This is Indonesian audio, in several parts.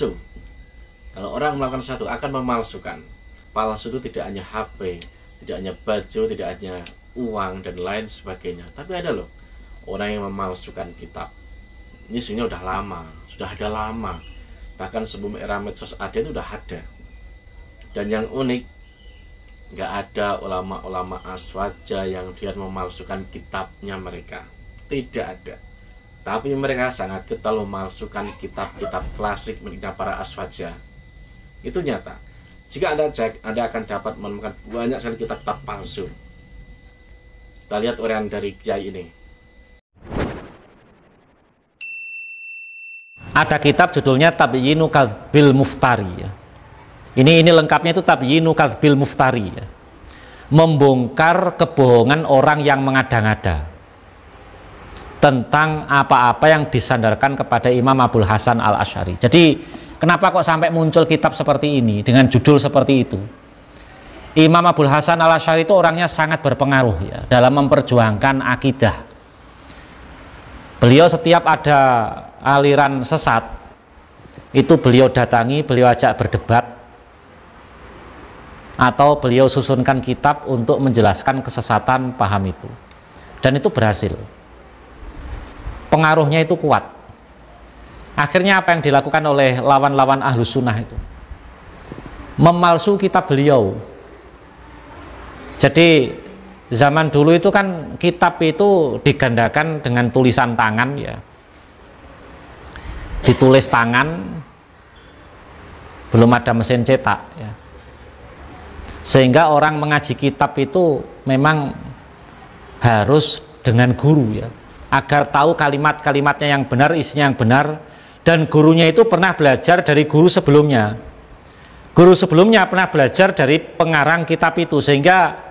palsu. Kalau orang melakukan sesuatu akan memalsukan. Palsu itu tidak hanya HP, tidak hanya baju, tidak hanya uang dan lain sebagainya. Tapi ada loh orang yang memalsukan kitab. Ini sebenarnya sudah ada lama. Bahkan sebelum era medsos ada itu sudah ada. Dan yang unik, nggak ada ulama-ulama aswaja yang dia memalsukan kitabnya mereka. Tidak ada. Tapi mereka sangat getol memalsukan kitab-kitab klasik miliknya para aswaja. Itu nyata. Jika Anda akan dapat menemukan banyak sekali kitab-kitab palsu. Kita lihat uraian dari kiai ini. Ada kitab judulnya Tabyinu Kadzbil Muftari ya. Ini lengkapnya itu Tabyinu Kadzbil Muftari ya. Membongkar kebohongan orang yang mengada-ngada tentang apa-apa yang disandarkan kepada Imam Abul Hasan Al-Asy'ari. Jadi kenapa kok sampai muncul kitab seperti ini dengan judul seperti itu? Imam Abul Hasan Al-Asy'ari itu orangnya sangat berpengaruh ya dalam memperjuangkan akidah. Beliau setiap ada aliran sesat itu beliau datangi, beliau ajak berdebat, atau beliau susunkan kitab untuk menjelaskan kesesatan paham itu, dan itu berhasil. Pengaruhnya itu kuat. Akhirnya apa yang dilakukan oleh lawan-lawan Ahlus Sunnah itu? Memalsu kitab beliau. Jadi zaman dulu itu kan kitab itu digandakan dengan tulisan tangan ya, ditulis tangan, belum ada mesin cetak ya. Sehingga orang mengaji kitab itu memang harus dengan guru ya, agar tahu kalimat-kalimatnya yang benar, isinya yang benar. Dan gurunya itu pernah belajar dari guru sebelumnya. Guru sebelumnya pernah belajar dari pengarang kitab itu, sehingga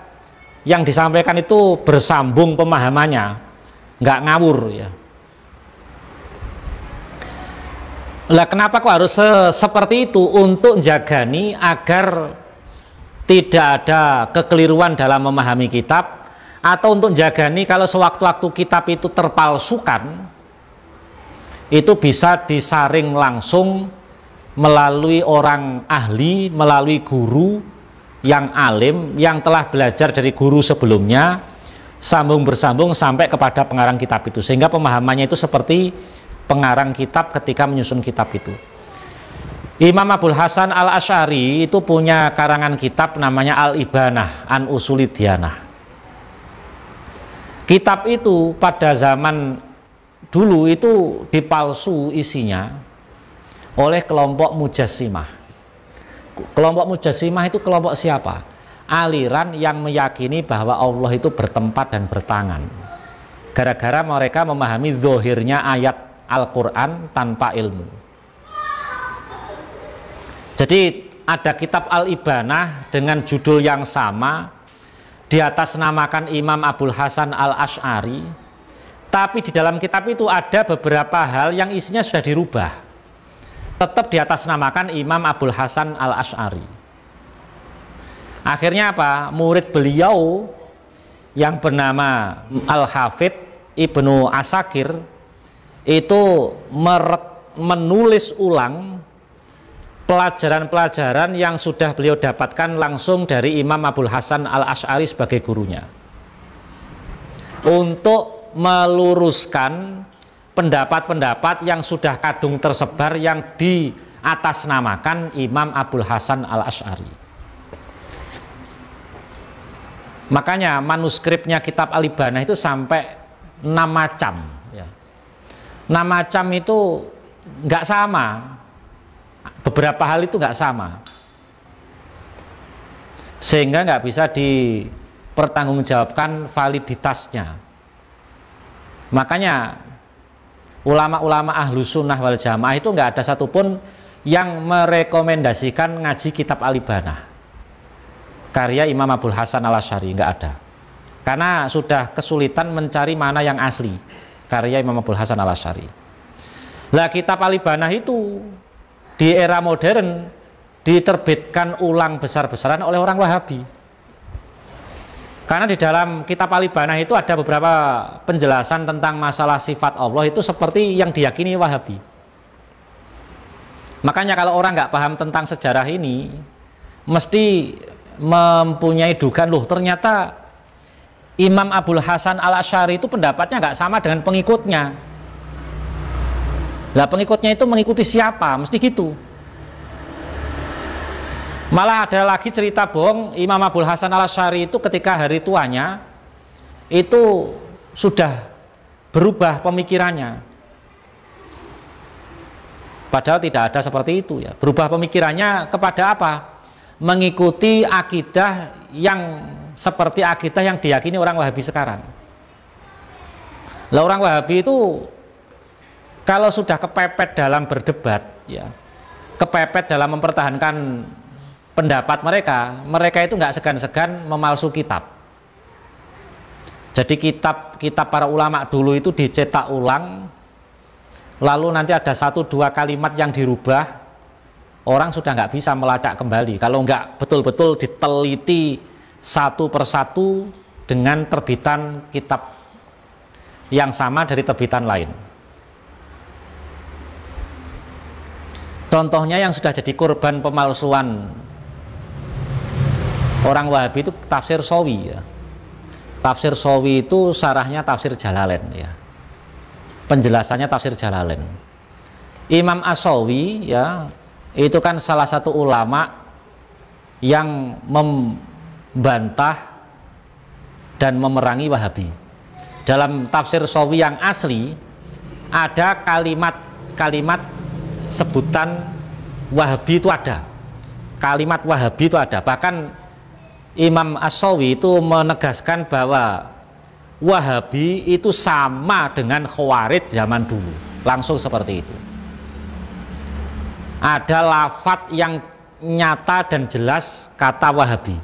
yang disampaikan itu bersambung pemahamannya, nggak ngawur ya. Lah kenapa kok harus seperti itu? Untuk jagani agar tidak ada kekeliruan dalam memahami kitab, atau untuk jagani kalau sewaktu-waktu kitab itu terpalsukan, itu bisa disaring langsung melalui orang ahli, melalui guru yang alim, yang telah belajar dari guru sebelumnya, sambung bersambung sampai kepada pengarang kitab itu, sehingga pemahamannya itu seperti pengarang kitab ketika menyusun kitab itu. Imam Abul Hasan Al-Asy'ari itu punya karangan kitab namanya Al-Ibanah an Usulid Diyanah. Kitab itu pada zaman dulu itu dipalsu isinya oleh kelompok Mujassimah. Kelompok Mujassimah itu kelompok siapa? Aliran yang meyakini bahwa Allah itu bertempat dan bertangan. Gara-gara mereka memahami zahirnya ayat Al-Quran tanpa ilmu. Jadi ada kitab Al-Ibanah dengan judul yang sama, diatasnamakan Imam Abul Hasan Al-Asy'ari, tapi di dalam kitab itu ada beberapa hal yang isinya sudah dirubah. Tetap diatasnamakan Imam Abul Hasan Al-Asy'ari. Akhirnya apa? Murid beliau yang bernama Al-Hafidh Ibnu Asakir itu menulis ulang pelajaran-pelajaran yang sudah beliau dapatkan langsung dari Imam Abul Hasan Al-Asy'ari sebagai gurunya, untuk meluruskan pendapat-pendapat yang sudah kadung tersebar yang diatasnamakan Imam Abul Hasan Al-Asy'ari. Makanya manuskripnya kitab Al-Ibanah itu sampai 6 macam ya. 6 macam itu nggak sama. Beberapa hal itu nggak sama, sehingga nggak bisa dipertanggungjawabkan validitasnya. Makanya ulama-ulama Ahlus Sunnah wal Jamaah itu nggak ada satupun yang merekomendasikan ngaji kitab Al-Ibanah karya Imam Abul Hasan Al-Asy'ari, nggak ada, karena sudah kesulitan mencari mana yang asli karya Imam Abul Hasan Al-Asy'ari. Lah kitab Al-Ibanah itu di era modern diterbitkan ulang besar-besaran oleh orang Wahabi. Karena di dalam kitab Al-Ibanah itu ada beberapa penjelasan tentang masalah sifat Allah itu seperti yang diyakini Wahabi. Makanya kalau orang nggak paham tentang sejarah ini, mesti mempunyai dugaan, loh ternyata Imam Abul Hasan Al-Asy'ari itu pendapatnya nggak sama dengan pengikutnya. Lah pengikutnya itu mengikuti siapa? Mesti gitu. Malah ada lagi cerita bohong, Imam Abul Hasan Al-Asy'ari itu ketika hari tuanya itu sudah berubah pemikirannya. Padahal tidak ada seperti itu ya. Berubah pemikirannya kepada apa? Mengikuti akidah yang seperti akidah yang diyakini orang Wahabi sekarang. Lah orang Wahabi itu kalau sudah kepepet dalam berdebat ya, kepepet dalam mempertahankan pendapat mereka, mereka itu nggak segan-segan memalsu kitab. Jadi kitab para ulama dulu itu dicetak ulang, lalu nanti ada 1-2 kalimat yang dirubah, orang sudah nggak bisa melacak kembali kalau nggak betul-betul diteliti satu persatu dengan terbitan kitab yang sama dari terbitan lain. Contohnya yang sudah jadi korban pemalsuan orang Wahabi itu tafsir Sawi ya. Tafsir Sawi itu syarahnya tafsir Jalalain ya. Penjelasannya tafsir Jalalain. Imam As-Sawi ya, itu kan salah satu ulama yang membantah dan memerangi Wahabi. Dalam tafsir Sawi yang asli ada kalimat-kalimat sebutan Wahabi itu ada. Kalimat Wahabi itu ada. Bahkan Imam As-Sawi itu menegaskan bahwa Wahabi itu sama dengan Khawarij zaman dulu, langsung seperti itu. Ada lafadz yang nyata dan jelas kata Wahabi,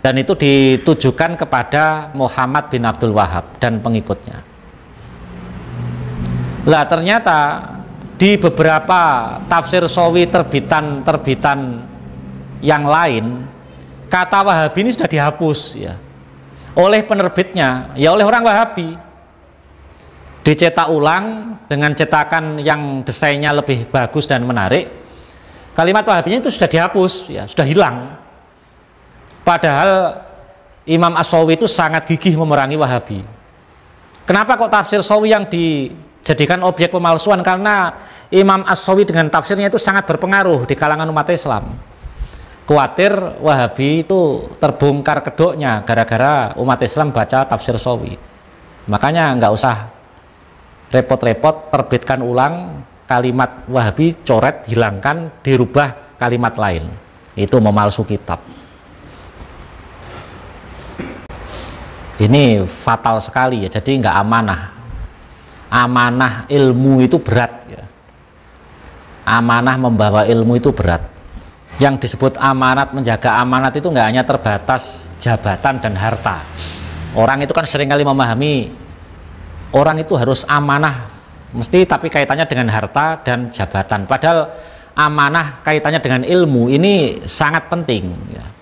dan itu ditujukan kepada Muhammad bin Abdul Wahab dan pengikutnya. Lah ternyata di beberapa tafsir Sawi terbitan yang lain, kata Wahabi ini sudah dihapus ya oleh penerbitnya, ya oleh orang Wahabi, dicetak ulang dengan cetakan yang desainnya lebih bagus dan menarik. Kalimat Wahabinya itu sudah dihapus ya, sudah hilang. Padahal Imam As-Sawi itu sangat gigih memerangi Wahabi. Kenapa kok tafsir Sawi yang dijadikan objek pemalsuan? Karena Imam As-Sawi dengan tafsirnya itu sangat berpengaruh di kalangan umat Islam. Khawatir Wahabi itu terbongkar kedoknya gara-gara umat Islam baca tafsir Sawi. Makanya nggak usah repot-repot terbitkan ulang kalimat Wahabi, coret, hilangkan, dirubah kalimat lain. Itu memalsu kitab. Ini fatal sekali ya. Jadi nggak amanah. Amanah ilmu itu berat ya. Amanah membawa ilmu itu berat. Yang disebut amanat, menjaga amanat itu nggak hanya terbatas jabatan dan harta. Orang itu kan seringkali memahami orang itu harus amanah mesti, tapi kaitannya dengan harta dan jabatan. Padahal amanah kaitannya dengan ilmu ini sangat penting ya.